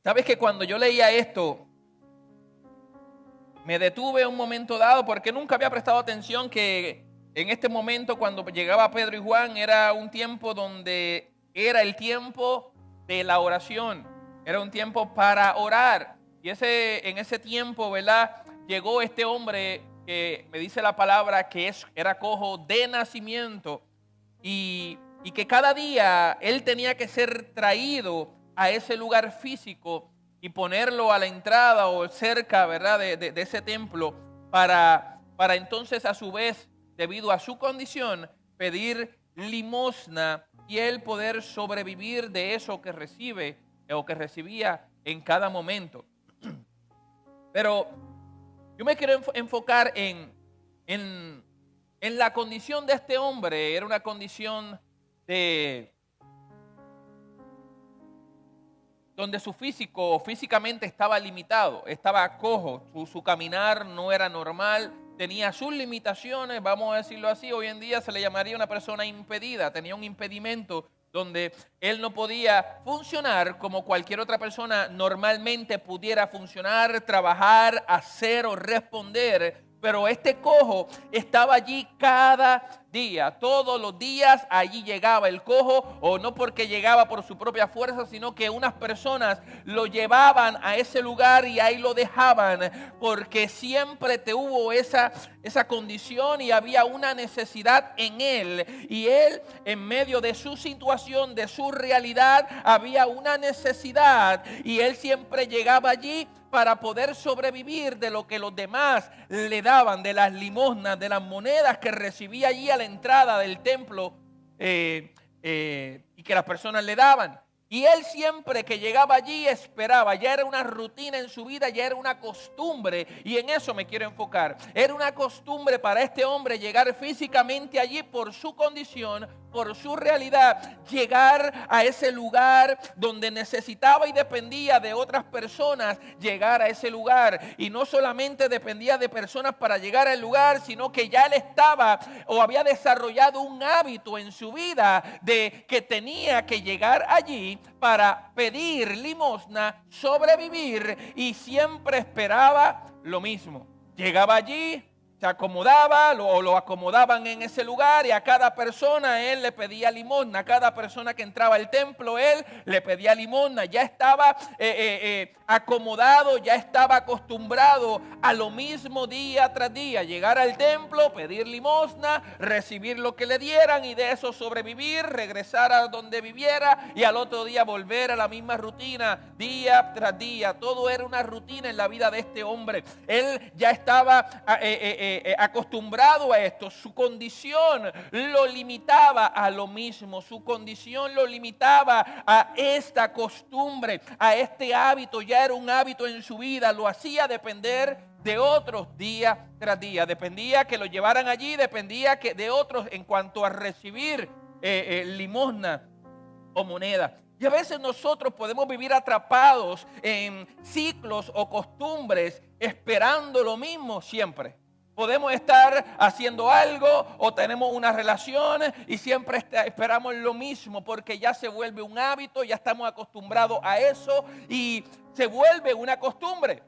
Sabes que cuando yo leía esto, me detuve un momento dado porque nunca había prestado atención que en este momento cuando llegaba Pedro y Juan era un tiempo donde era el tiempo de la oración, era un tiempo para orar. Y en ese tiempo, ¿verdad? Llegó este hombre que me dice la palabra que era cojo de nacimiento y que cada día él tenía que ser traído a ese lugar físico y ponerlo a la entrada o cerca, ¿verdad?, de ese templo para entonces a su vez, debido a su condición, pedir limosna y él poder sobrevivir de eso que recibe o que recibía en cada momento. Pero yo me quiero enfocar en la condición de este hombre. Era una condición donde su físicamente estaba limitado, estaba cojo, su caminar no era normal, tenía sus limitaciones, vamos a decirlo así. Hoy en día se le llamaría una persona impedida, tenía un impedimento donde él no podía funcionar como cualquier otra persona normalmente pudiera funcionar, trabajar, hacer o responder. Pero este cojo estaba allí cada día, todos los días allí llegaba el cojo, o no porque llegaba por su propia fuerza, sino que unas personas lo llevaban a ese lugar y ahí lo dejaban, porque siempre hubo esa condición y había una necesidad en él. Y él, en medio de su situación, de su realidad, había una necesidad y él siempre llegaba allí para poder sobrevivir de lo que los demás le daban, de las limosnas, de las monedas que recibía allí a la entrada del templo y que las personas le daban. Y él siempre que llegaba allí esperaba, ya era una rutina en su vida, ya era una costumbre, y en eso me quiero enfocar. Era una costumbre para este hombre llegar físicamente allí por su condición, por su realidad, llegar a ese lugar donde necesitaba y dependía de otras personas, llegar a ese lugar. Y no solamente dependía de personas para llegar al lugar, sino que ya él estaba o había desarrollado un hábito en su vida de que tenía que llegar allí para pedir limosna, sobrevivir, y siempre esperaba lo mismo. Llegaba allí, se acomodaba o lo acomodaban en ese lugar, y a cada persona él le pedía limosna. A cada persona que entraba al templo él le pedía limosna. Ya estaba acomodado, ya estaba acostumbrado a lo mismo día tras día. Llegar al templo, pedir limosna, recibir lo que le dieran y de eso sobrevivir, regresar a donde viviera y al otro día volver a la misma rutina día tras día. Todo era una rutina en la vida de este hombre. Él ya estaba acostumbrado a esto. Su condición lo limitaba a lo mismo. Su condición lo limitaba a esta costumbre, a este hábito. Ya era un hábito en su vida. Lo hacía depender de otros día tras día. Dependía que lo llevaran allí, dependía que de otros en cuanto a recibir limosna o moneda. Y a veces nosotros podemos vivir atrapados en ciclos o costumbres esperando lo mismo siempre. Podemos estar haciendo algo o tenemos una relación y siempre esperamos lo mismo porque ya se vuelve un hábito, ya estamos acostumbrados a eso y se vuelve una costumbre.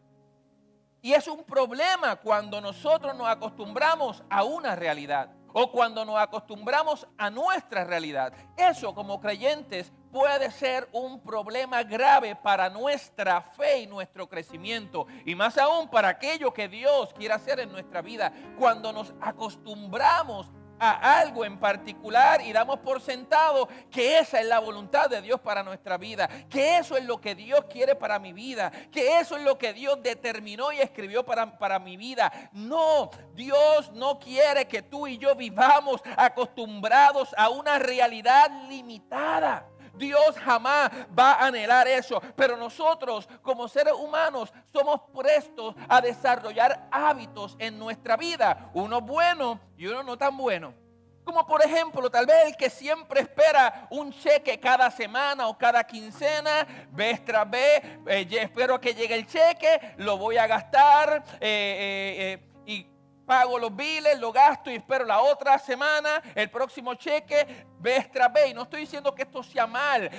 Y es un problema cuando nosotros nos acostumbramos a una realidad o cuando nos acostumbramos a nuestra realidad. Eso como creyentes puede ser un problema grave para nuestra fe y nuestro crecimiento. Y más aún para aquello que Dios quiere hacer en nuestra vida. Cuando nos acostumbramos a algo en particular y damos por sentado que esa es la voluntad de Dios para nuestra vida, que eso es lo que Dios quiere para mi vida, que eso es lo que Dios determinó y escribió para mi vida. No, Dios no quiere que tú y yo vivamos acostumbrados a una realidad limitada. Dios jamás va a anhelar eso, pero nosotros como seres humanos somos prestos a desarrollar hábitos en nuestra vida, uno bueno y uno no tan bueno. Como por ejemplo, tal vez el que siempre espera un cheque cada semana o cada quincena, vez tras vez, espero que llegue el cheque, lo voy a gastar y pago los biles, lo gasto y espero la otra semana, el próximo cheque, vez tras vez. Y no estoy diciendo que esto sea mal.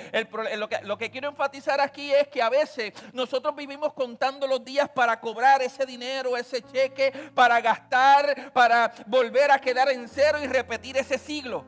Lo que quiero enfatizar aquí es que a veces nosotros vivimos contando los días para cobrar ese dinero, ese cheque, para gastar, para volver a quedar en cero y repetir ese ciclo,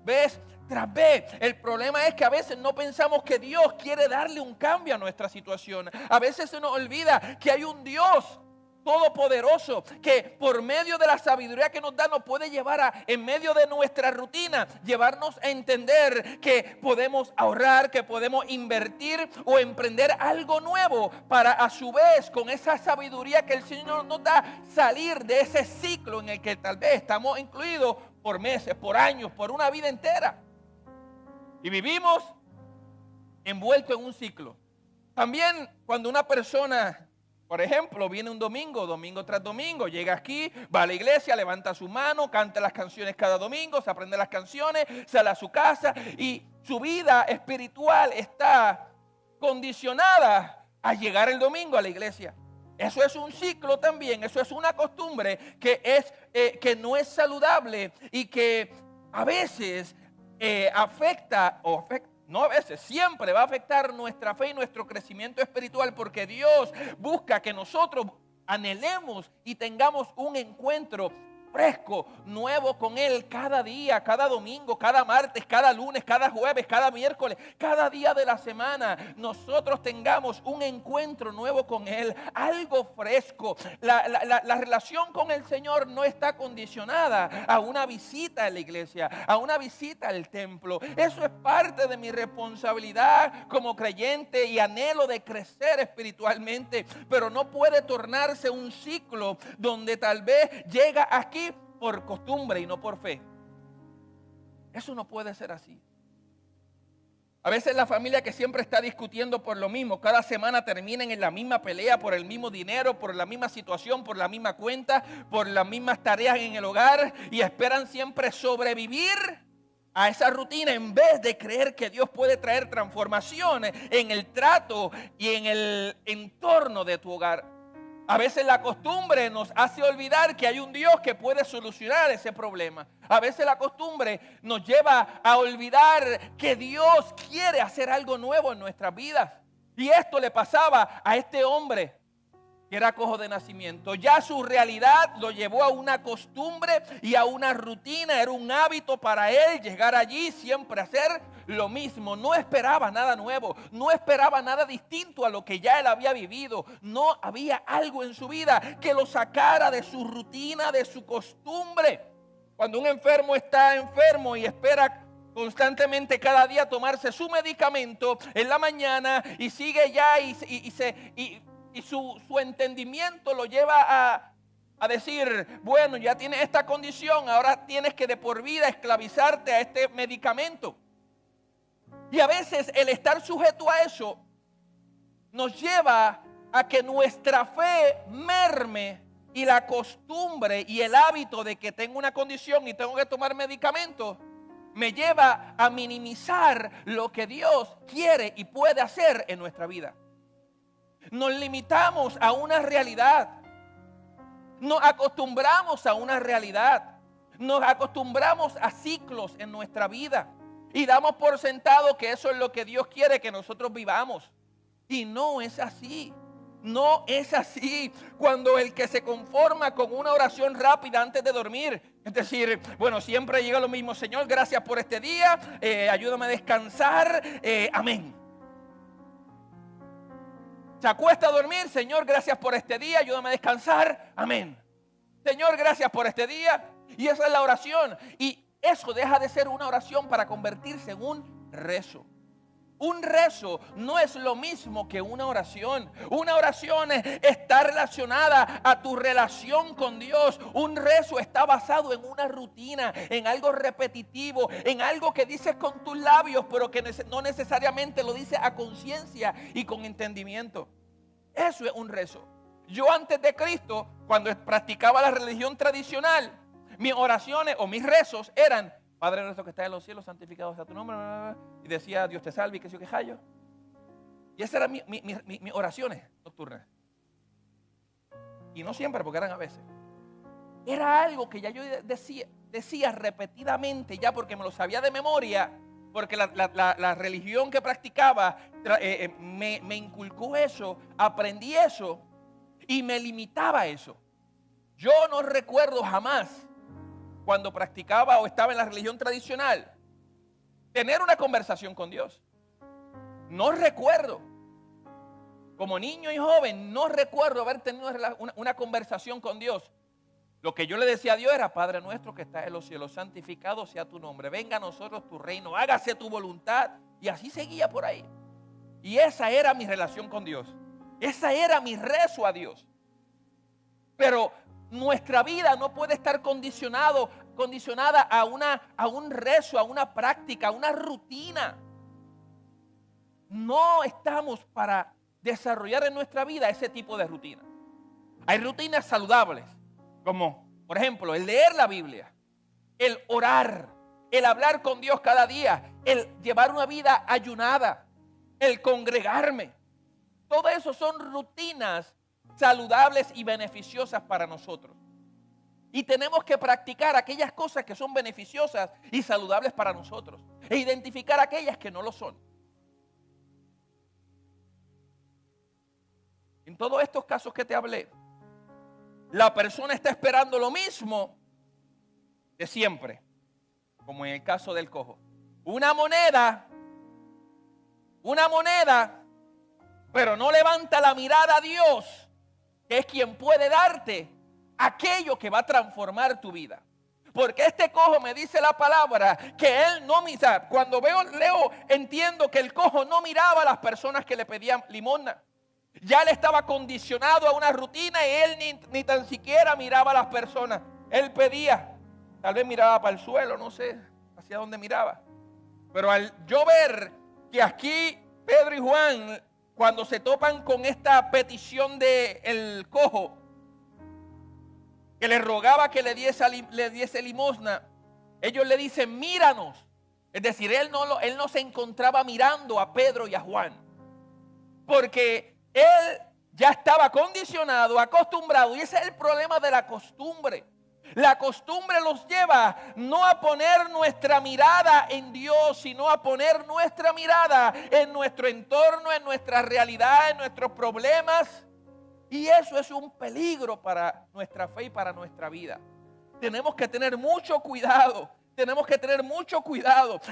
vez tras vez. El problema es que a veces no pensamos que Dios quiere darle un cambio a nuestra situación. A veces se nos olvida que hay un Dios todopoderoso que por medio de la sabiduría que nos da nos puede llevar en medio de nuestra rutina, llevarnos a entender que podemos ahorrar, que podemos invertir o emprender algo nuevo para a su vez con esa sabiduría que el Señor nos da salir de ese ciclo en el que tal vez estamos incluidos por meses, por años, por una vida entera y vivimos envueltos en un ciclo. También cuando una persona, por ejemplo, viene un domingo tras domingo, llega aquí, va a la iglesia, levanta su mano, canta las canciones cada domingo, se aprende las canciones, sale a su casa y su vida espiritual está condicionada a llegar el domingo a la iglesia. Eso es un ciclo también, eso es una costumbre que no es saludable y que a veces no a veces, siempre va a afectar nuestra fe y nuestro crecimiento espiritual, porque Dios busca que nosotros anhelemos y tengamos un encuentro fresco, nuevo con Él cada día, cada domingo, cada martes, cada lunes, cada jueves, cada miércoles, cada día de la semana. Nosotros tengamos un encuentro nuevo con Él, algo fresco. La relación con el Señor no está condicionada a una visita a la iglesia, a una visita al templo. Eso es parte de mi responsabilidad como creyente y anhelo de crecer espiritualmente, pero no puede tornarse un ciclo donde tal vez llega aquí por costumbre y no por fe. Eso no puede ser así. A veces la familia que siempre está discutiendo por lo mismo, cada semana terminan en la misma pelea por el mismo dinero, por la misma situación, por la misma cuenta, por las mismas tareas en el hogar y esperan siempre sobrevivir a esa rutina en vez de creer que Dios puede traer transformaciones en el trato y en el entorno de tu hogar. A veces la costumbre nos hace olvidar que hay un Dios que puede solucionar ese problema. A veces la costumbre nos lleva a olvidar que Dios quiere hacer algo nuevo en nuestras vidas. Y esto le pasaba a este hombre que era cojo de nacimiento. Ya su realidad lo llevó a una costumbre y a una rutina. Era un hábito para él llegar allí siempre a hacer lo mismo. No esperaba nada nuevo, no esperaba nada distinto a lo que ya él había vivido. No había algo en su vida que lo sacara de su rutina, de su costumbre. Cuando un enfermo está enfermo y espera constantemente cada día tomarse su medicamento en la mañana y sigue ya y su entendimiento lo lleva a decir, bueno, ya tienes esta condición, ahora tienes que de por vida esclavizarte a este medicamento. Y a veces el estar sujeto a eso nos lleva a que nuestra fe merme y la costumbre y el hábito de que tengo una condición y tengo que tomar medicamentos me lleva a minimizar lo que Dios quiere y puede hacer en nuestra vida. Nos limitamos a una realidad. Nos acostumbramos a una realidad. Nos acostumbramos a ciclos en nuestra vida. Y damos por sentado que eso es lo que Dios quiere que nosotros vivamos. Y no es así. No es así. Cuando el que se conforma con una oración rápida antes de dormir, es decir, bueno, siempre llega lo mismo, Señor, gracias por este día, ayúdame a descansar, amén. Se acuesta a dormir, Señor, gracias por este día, ayúdame a descansar, amén. Señor, gracias por este día. Y esa es la oración. Y eso deja de ser una oración para convertirse en un rezo. Un rezo no es lo mismo que una oración. Una oración está relacionada a tu relación con Dios. Un rezo está basado en una rutina, en algo repetitivo, en algo que dices con tus labios, pero que no necesariamente lo dices a conciencia y con entendimiento. Eso es un rezo. Yo antes de Cristo, cuando practicaba la religión tradicional, mis oraciones o mis rezos eran: Padre nuestro que estás en los cielos, santificado sea tu nombre. Y decía, Dios te salve y que sé yo que hallo. Y esas eran mis oraciones nocturnas. Y no siempre, porque eran a veces. era algo que ya yo decía repetidamente, ya porque me lo sabía de memoria, porque la religión que practicaba me inculcó eso, aprendí eso y me limitaba a eso. Yo no recuerdo jamás, cuando practicaba o estaba en la religión tradicional, tener una conversación con Dios. No recuerdo. Como niño y joven, no recuerdo haber tenido una conversación con Dios. Lo que yo le decía a Dios era: Padre nuestro que estás en los cielos, santificado sea tu nombre. Venga a nosotros tu reino, hágase tu voluntad. Y así seguía por ahí. Y esa era mi relación con Dios. Esa era mi rezo a Dios. Pero nuestra vida no puede estar condicionada a un rezo, a una práctica, a una rutina. No estamos para desarrollar en nuestra vida ese tipo de rutina. Hay rutinas saludables, como por ejemplo el leer la Biblia, el orar, el hablar con Dios cada día, el llevar una vida ayunada, el congregarme. Todo eso son rutinas saludables y beneficiosas para nosotros. Y tenemos que practicar aquellas cosas que son beneficiosas y saludables para nosotros, e identificar aquellas que no lo son. En todos estos casos que te hablé, la persona está esperando lo mismo de siempre, como en el caso del cojo. Una moneda, pero no levanta la mirada a Dios, que es quien puede darte aquello que va a transformar tu vida. Porque este cojo, me dice la palabra, que él no mira. Cuando leo, entiendo que el cojo no miraba a las personas que le pedían limosna. Ya él estaba condicionado a una rutina y él ni tan siquiera miraba a las personas. Él pedía, tal vez miraba para el suelo, no sé hacia dónde miraba. Pero al yo ver que aquí Pedro y Juan, cuando se topan con esta petición del cojo, que le rogaba que le diese limosna, ellos le dicen: míranos. Es decir, él no se encontraba mirando a Pedro y a Juan, porque él ya estaba condicionado, acostumbrado, y ese es el problema de la costumbre. La costumbre nos lleva no a poner nuestra mirada en Dios, sino a poner nuestra mirada en nuestro entorno, en nuestra realidad, en nuestros problemas. Y eso es un peligro para nuestra fe y para nuestra vida. Tenemos que tener mucho cuidado.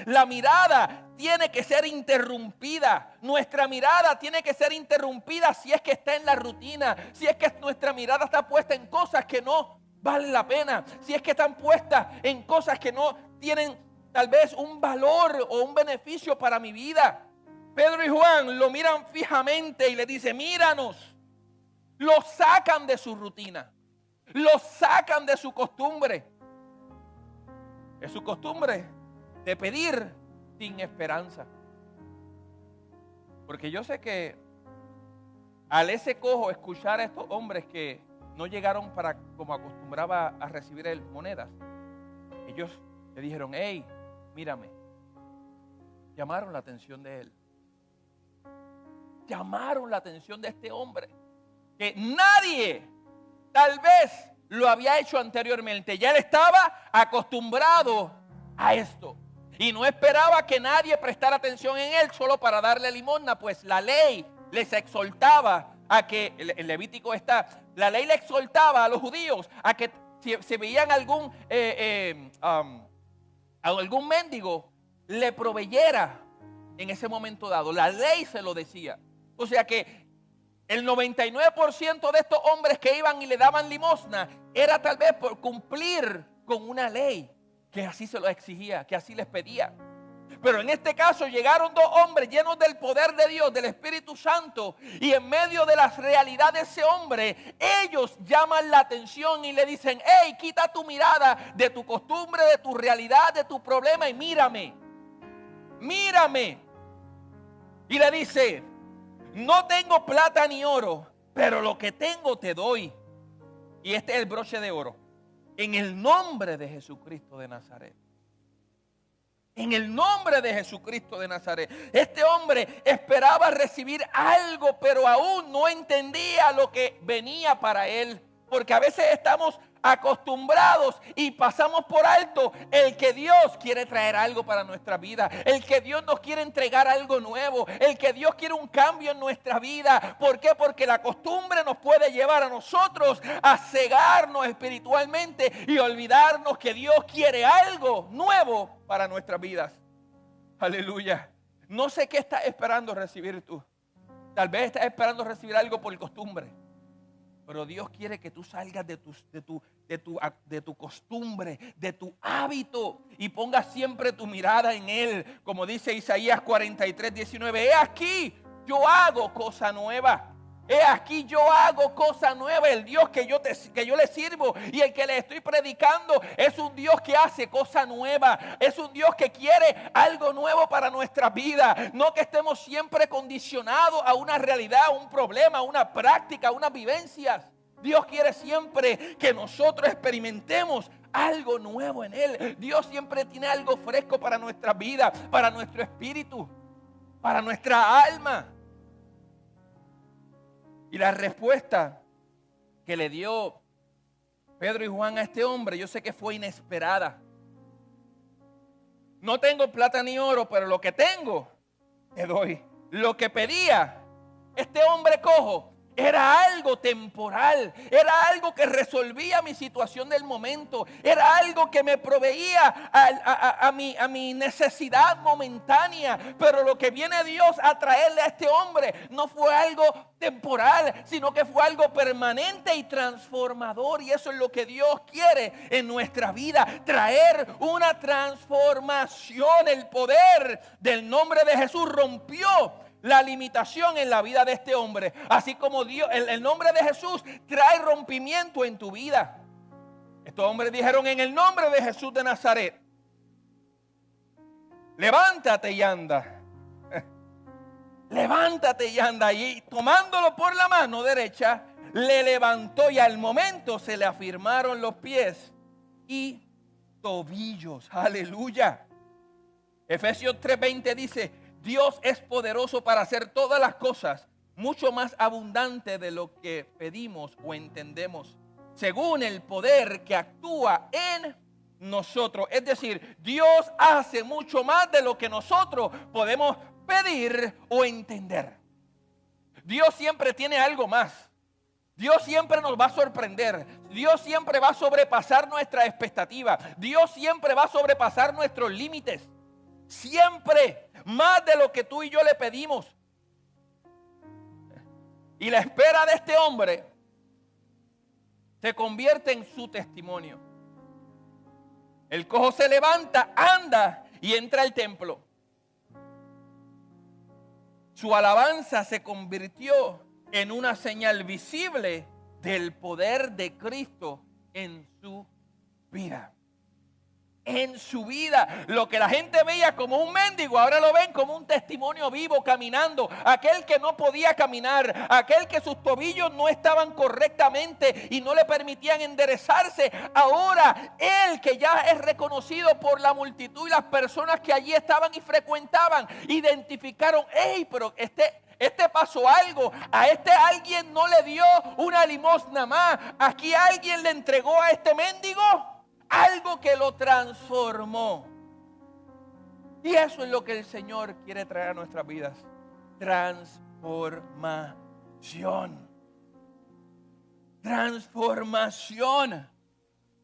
La mirada tiene que ser interrumpida. Nuestra mirada tiene que ser interrumpida si es que está en la rutina. Si es que nuestra mirada está puesta en cosas que no valen la pena. Si es que están puestas en cosas que no tienen tal vez un valor o un beneficio para mi vida. Pedro y Juan lo miran fijamente y le dicen: míranos. Lo sacan de su rutina. Lo sacan de su costumbre. Es su costumbre de pedir sin esperanza. Porque yo sé que al ese cojo escuchar a estos hombres que no llegaron para como acostumbraba a recibir él monedas, ellos le dijeron: hey, mírame. Llamaron la atención de él. Llamaron la atención de este hombre, que nadie tal vez lo había hecho anteriormente. Ya él estaba acostumbrado a esto y no esperaba que nadie prestara atención en él solo para darle limosna, pues la ley les exhortaba a que, el Levítico está, la ley le exhortaba a los judíos a que si veían algún mendigo, le proveyera en ese momento dado. La ley se lo decía. O sea que el 99% de estos hombres que iban y le daban limosna era tal vez por cumplir con una ley que así se lo exigía, que así les pedía. Pero en este caso llegaron dos hombres llenos del poder de Dios, del Espíritu Santo, y en medio de las realidades de ese hombre, ellos llaman la atención y le dicen: hey, quita tu mirada de tu costumbre, de tu realidad, de tu problema y mírame. Mírame. Y le dice: no tengo plata ni oro, pero lo que tengo te doy. Y este es el broche de oro. En el nombre de Jesucristo de Nazaret. En el nombre de Jesucristo de Nazaret. Este hombre esperaba recibir algo, pero aún no entendía lo que venía para él. Porque a veces estamos acostumbrados y pasamos por alto el que Dios quiere traer algo para nuestra vida, el que Dios nos quiere entregar algo nuevo, el que Dios quiere un cambio en nuestra vida. ¿Por qué? Porque la costumbre nos puede llevar a nosotros a cegarnos espiritualmente y olvidarnos que Dios quiere algo nuevo para nuestras vidas. Aleluya. No sé qué estás esperando recibir tú. Tal vez estás esperando recibir algo por costumbre. Pero Dios quiere que tú salgas de tu costumbre, de tu hábito, y pongas siempre tu mirada en Él. Como dice Isaías 43, 19. He aquí, yo hago cosa nueva. He aquí yo hago cosa nueva. El Dios que yo le sirvo y el que le estoy predicando es un Dios que hace cosa nueva. Es un Dios que quiere algo nuevo para nuestra vida. No que estemos siempre condicionados a una realidad, a un problema, a una práctica, a unas vivencias. Dios quiere siempre que nosotros experimentemos algo nuevo en Él. Dios siempre tiene algo fresco para nuestra vida, para nuestro espíritu, para nuestra alma. Y la respuesta que le dio Pedro y Juan a este hombre, yo sé que fue inesperada. No tengo plata ni oro, pero lo que tengo, te doy. Lo que pedía este hombre cojo era algo temporal, era algo que resolvía mi situación del momento, era algo que me proveía a mi necesidad momentánea. Pero lo que viene Dios a traerle a este hombre no fue algo temporal, sino que fue algo permanente y transformador. Y eso es lo que Dios quiere en nuestra vida, traer una transformación. El poder del nombre de Jesús rompió la limitación en la vida de este hombre. Así como Dios, el nombre de Jesús trae rompimiento en tu vida. Estos hombres dijeron: en el nombre de Jesús de Nazaret, levántate y anda. Levántate y anda. Y tomándolo por la mano derecha, le levantó, y al momento se le afirmaron los pies y tobillos. Aleluya. Efesios 3:20 dice: Dios es poderoso para hacer todas las cosas mucho más abundante de lo que pedimos o entendemos, según el poder que actúa en nosotros. Es decir, Dios hace mucho más de lo que nosotros podemos pedir o entender. Dios siempre tiene algo más. Dios siempre nos va a sorprender. Dios siempre va a sobrepasar nuestra expectativa. Dios siempre va a sobrepasar nuestros límites. Siempre, más de lo que tú y yo le pedimos. Y la espera de este hombre se convierte en su testimonio. El cojo se levanta, anda y entra al templo. Su alabanza se convirtió en una señal visible del poder de Cristo en su vida. En su vida, lo que la gente veía como un mendigo, ahora lo ven como un testimonio vivo caminando. Aquel que no podía caminar, aquel que sus tobillos no estaban correctamente y no le permitían enderezarse, ahora él, que ya es reconocido por la multitud y las personas que allí estaban y frecuentaban, identificaron: hey, pero este pasó algo, a este alguien no le dio una limosna más, aquí alguien le entregó a este mendigo algo que lo transformó. Y eso es lo que el Señor quiere traer a nuestras vidas: transformación. Transformación.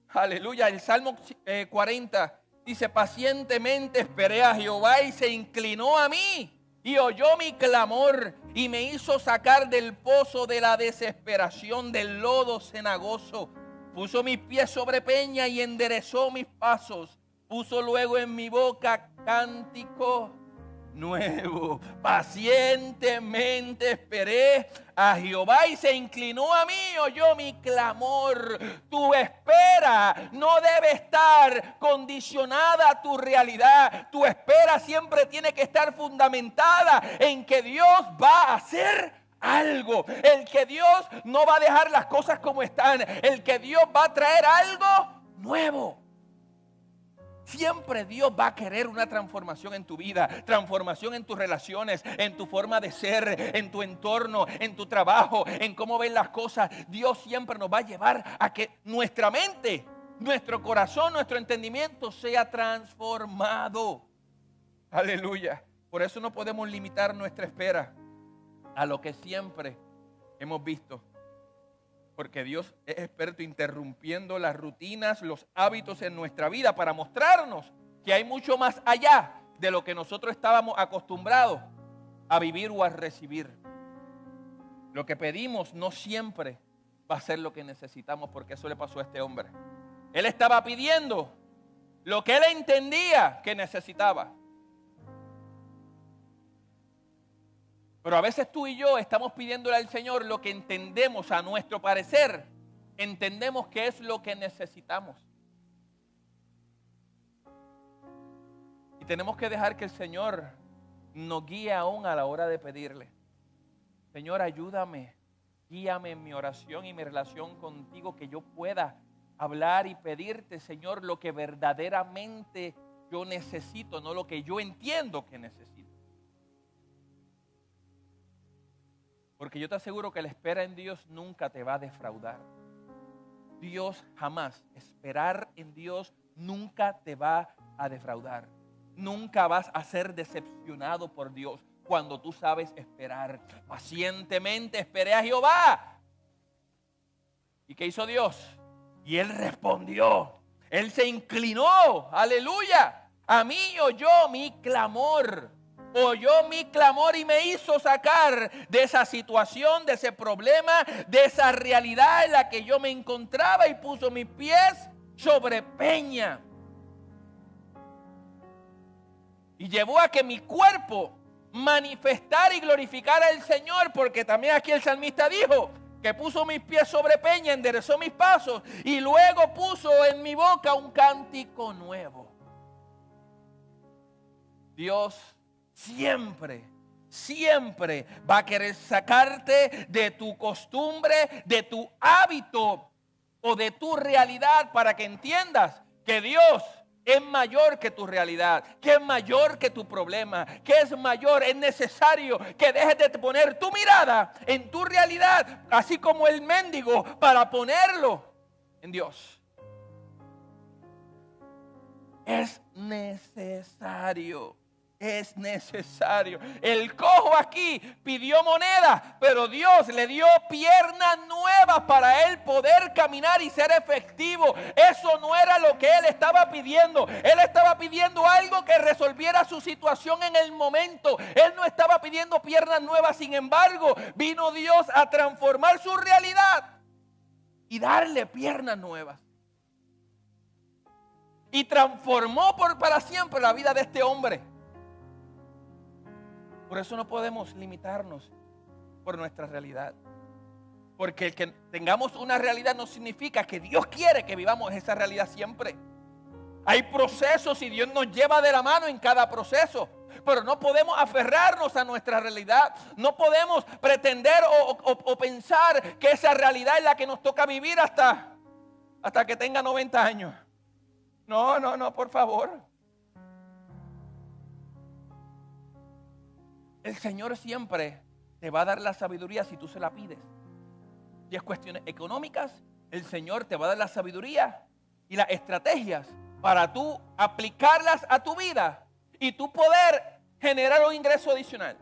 Aleluya. El Salmo 40 dice: pacientemente esperé a Jehová y se inclinó a mí y oyó mi clamor y me hizo sacar del pozo de la desesperación, del lodo cenagoso. Puso mis pies sobre peña y enderezó mis pasos. Puso luego en mi boca cántico nuevo. Pacientemente esperé a Jehová y se inclinó a mí y oyó mi clamor. Tu espera no debe estar condicionada a tu realidad. Tu espera siempre tiene que estar fundamentada en que Dios va a hacer algo. El que Dios no va a dejar las cosas como están. El que Dios va a traer algo nuevo. Siempre Dios va a querer una transformación en tu vida, transformación en tus relaciones, en tu forma de ser, en tu entorno, en tu trabajo, en cómo ven las cosas. Dios siempre nos va a llevar a que nuestra mente, nuestro corazón, nuestro entendimiento sea transformado. Aleluya. Por eso no podemos limitar nuestra espera a lo que siempre hemos visto. Porque Dios es experto interrumpiendo las rutinas, los hábitos en nuestra vida para mostrarnos que hay mucho más allá de lo que nosotros estábamos acostumbrados a vivir o a recibir. Lo que pedimos no siempre va a ser lo que necesitamos, porque eso le pasó a este hombre. Él estaba pidiendo lo que él entendía que necesitaba. Pero a veces tú y yo estamos pidiéndole al Señor lo que entendemos, a nuestro parecer, entendemos que es lo que necesitamos. Y tenemos que dejar que el Señor nos guíe aún a la hora de pedirle. Señor, ayúdame, guíame en mi oración y mi relación contigo, que yo pueda hablar y pedirte, Señor, lo que verdaderamente yo necesito, no lo que yo entiendo que necesito. Porque yo te aseguro que la espera en Dios nunca te va a defraudar. Dios jamás, esperar en Dios nunca te va a defraudar. Nunca vas a ser decepcionado por Dios cuando tú sabes esperar. Pacientemente esperé a Jehová. ¿Y qué hizo Dios? Y Él respondió. Él se inclinó, aleluya. A mí oyó mi clamor. Oyó mi clamor y me hizo sacar de esa situación, de ese problema, de esa realidad en la que yo me encontraba, y puso mis pies sobre peña. Y llevó a que mi cuerpo manifestara y glorificara al Señor, porque también aquí el salmista dijo que puso mis pies sobre peña, enderezó mis pasos y luego puso en mi boca un cántico nuevo. Dios siempre va a querer sacarte de tu costumbre, de tu hábito o de tu realidad, para que entiendas que Dios es mayor que tu realidad, que es mayor que tu problema, que es mayor. Es necesario que dejes de poner tu mirada en tu realidad, así como el mendigo, para ponerlo en Dios. Es necesario. Es necesario. El cojo aquí pidió moneda, pero Dios le dio piernas nuevas para él poder caminar y ser efectivo. Eso no era lo que él estaba pidiendo. Él estaba pidiendo algo que resolviera su situación en el momento. Él no estaba pidiendo piernas nuevas. Sin embargo, vino Dios a transformar su realidad y darle piernas nuevas. Y transformó para siempre la vida de este hombre. Por eso no podemos limitarnos por nuestra realidad. Porque el que tengamos una realidad no significa que Dios quiere que vivamos esa realidad siempre. Hay procesos y Dios nos lleva de la mano en cada proceso. Pero no podemos aferrarnos a nuestra realidad. No podemos pretender o pensar que esa realidad es la que nos toca vivir hasta que tenga 90 años. No, por favor. El Señor siempre te va a dar la sabiduría si tú se la pides. Si es cuestiones económicas, el Señor te va a dar la sabiduría y las estrategias para tú aplicarlas a tu vida y tú poder generar un ingreso adicional.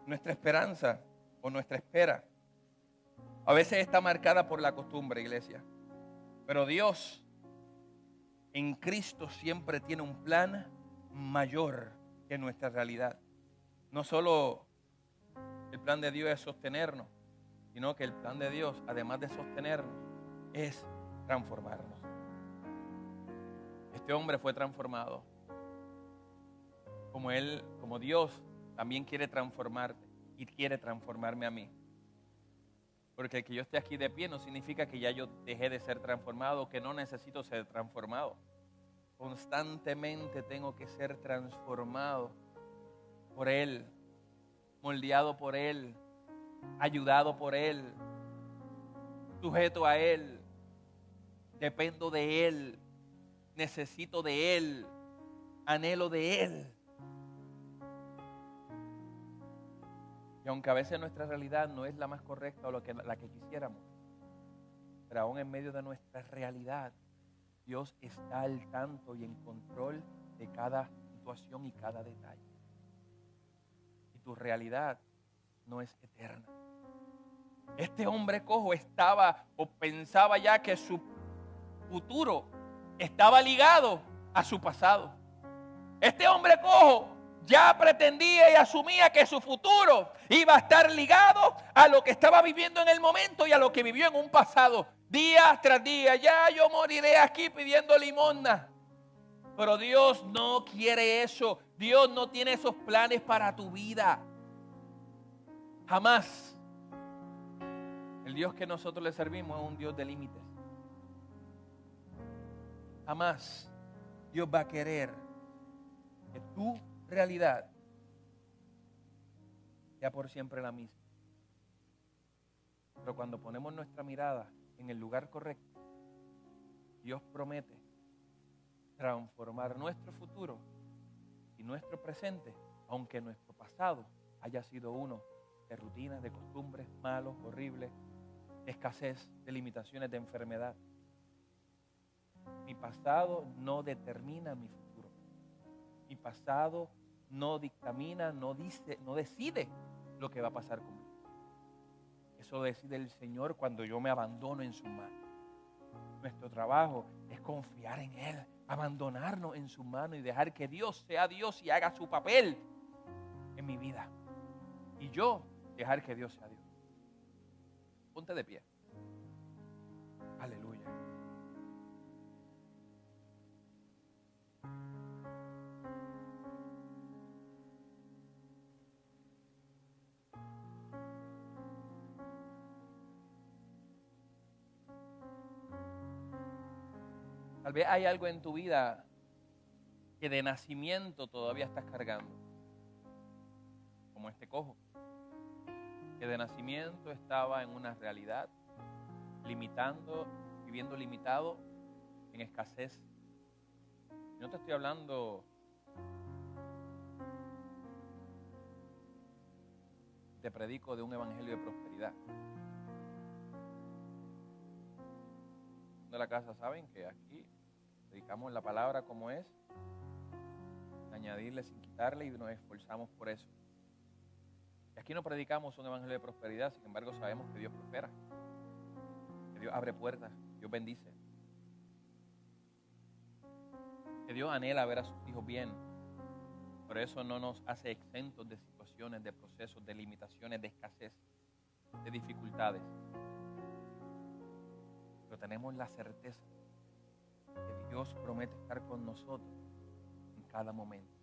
Nuestra esperanza o nuestra espera a veces está marcada por la costumbre, iglesia. Pero Dios en Cristo siempre tiene un plan mayor que nuestra realidad. No solo el plan de Dios es sostenernos, sino que el plan de Dios, además de sostenernos, es transformarnos. Este hombre fue transformado. Como Dios también quiere transformarte y quiere transformarme a mí. Porque el que yo esté aquí de pie no significa que ya yo dejé de ser transformado, que no necesito ser transformado. Constantemente tengo que ser transformado por Él, moldeado por Él, ayudado por Él, sujeto a Él, dependo de Él, necesito de Él, anhelo de Él. Y aunque a veces nuestra realidad no es la más correcta o la que quisiéramos, pero aún en medio de nuestra realidad, Dios está al tanto y en control de cada situación y cada detalle. Y tu realidad no es eterna. Este hombre cojo estaba o pensaba ya que su futuro estaba ligado a su pasado. Este hombre cojo ya pretendía y asumía que su futuro iba a estar ligado a lo que estaba viviendo en el momento y a lo que vivió en un pasado. Día tras día, ya yo moriré aquí pidiendo limosna. Pero Dios no quiere eso. Dios no tiene esos planes para tu vida. Jamás. El Dios que nosotros le servimos es un Dios de límites. Jamás Dios va a querer que tu realidad sea por siempre la misma. Pero cuando ponemos nuestra mirada en el lugar correcto, Dios promete transformar nuestro futuro y nuestro presente, aunque nuestro pasado haya sido uno de rutinas, de costumbres malos, horribles, de escasez, de limitaciones, de enfermedad. Mi pasado no determina mi futuro. Mi pasado no dictamina, no decide lo que va a pasar conmigo. Eso decide el Señor cuando yo me abandono en su mano. Nuestro trabajo es confiar en Él, abandonarnos en su mano y dejar que Dios sea Dios y haga su papel en mi vida. Y yo dejar que Dios sea Dios. Ponte de pie. Aleluya. Tal vez hay algo en tu vida que de nacimiento todavía estás cargando, como este cojo, que de nacimiento estaba en una realidad, viviendo limitado, en escasez. Yo no te estoy hablando te predico de un evangelio de prosperidad. De la casa saben que aquí predicamos la palabra como es, sin añadirle, sin quitarle, y nos esforzamos por eso. Y aquí no predicamos un evangelio de prosperidad, sin embargo sabemos que Dios prospera, que Dios abre puertas, Dios bendice, que Dios anhela ver a sus hijos bien. Por eso no nos hace exentos de situaciones, de procesos, de limitaciones, de escasez, de dificultades. Pero tenemos la certeza que Dios promete estar con nosotros en cada momento.